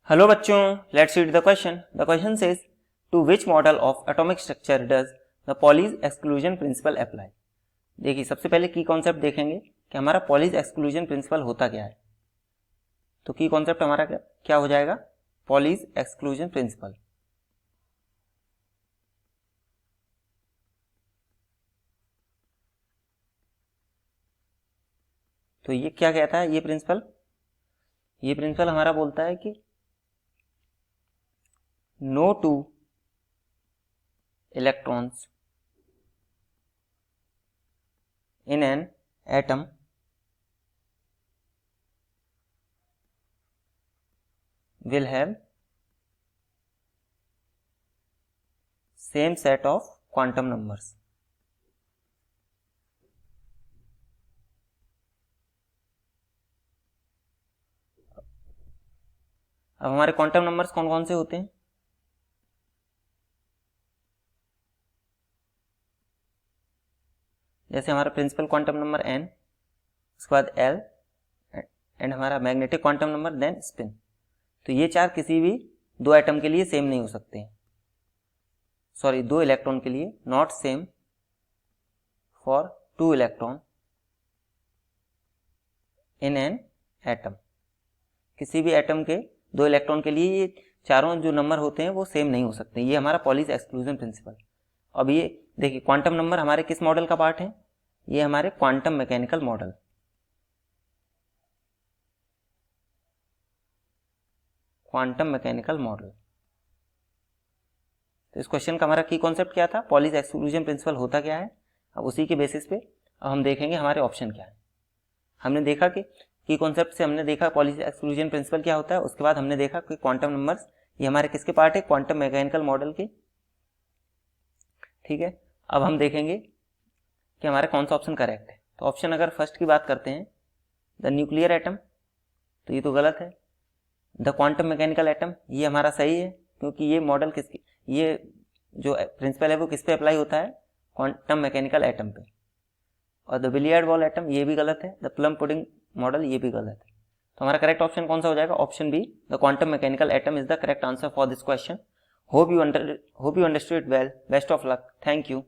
Hello बच्चों, let's read the question. The question says to which model of atomic structure does the Pauli's exclusion principle apply. देखिए, सबसे पहले की concept देखेंगे कि हमारा पॉलीज एक्सक्लूजन प्रिंसिपल होता क्या है. तो की कॉन्सेप्ट हमारा क्या हो जाएगा, पॉलीज एक्सक्लूजन प्रिंसिपल. तो ये क्या कहता है, ये प्रिंसिपल हमारा बोलता है कि no two electrons in an atom will have same set of quantum numbers. अब हमारे क्वांटम नंबर्स कौन कौन से होते हैं. जैसे हमारा प्रिंसिपल क्वांटम नंबर n, उसके बाद l एंड हमारा magnetic quantum number then spin. तो ये चार किसी भी दो एटम के लिए सेम नहीं हो सकते हैं, सॉरी दो इलेक्ट्रॉन के लिए, not same for two electron in an atom. किसी भी एटम के दो इलेक्ट्रॉन के लिए ये चारों जो नंबर होते हैं वो सेम नहीं हो सकते. ये हमारा पॉलीज एक्सक्लूजन प्रिंसिपल. अब ये देखिए, क्वांटम नंबर हमारे किस मॉडल का पार्ट है, ये हमारे quantum mechanical model. Quantum mechanical model. तो इस क्वेश्चन का हमारा की कॉन्सेप्ट क्या था, पॉलीज एक्सक्लूजन प्रिंसिपल होता क्या है. अब उसी के बेसिस पे अब हम देखेंगे हमारे ऑप्शन क्या है. हमने देखा कि की कॉन्सेप्ट से हमने देखा पॉलीज एक्सक्लूजन प्रिंसिपल क्या होता है. उसके बाद हमने देखा कि क्वांटम नंबर्स ये हमारे किसके पार्ट है, क्वांटम मैकेनिकल मॉडल के. ठीक है, अब हम देखेंगे कि हमारा कौन सा ऑप्शन करेक्ट है. तो ऑप्शन अगर फर्स्ट की बात करते हैं, द न्यूक्लियर एटम, तो ये तो गलत है. द क्वांटम मैकेनिकल एटम, ये हमारा सही है, क्योंकि ये मॉडल किसकी, ये जो प्रिंसिपल है वो किस पे अप्लाई होता है, क्वांटम मैकेनिकल एटम पे. और द बिलियर्ड बॉल एटम, ये भी गलत है. द प्लम पुडिंग मॉडल, ये भी गलत है. तो हमारा करेक्ट ऑप्शन कौन सा हो जाएगा, option B, the quantum mechanical atom is the correct answer for this question. Hope you understood well. Best of luck. Thank you.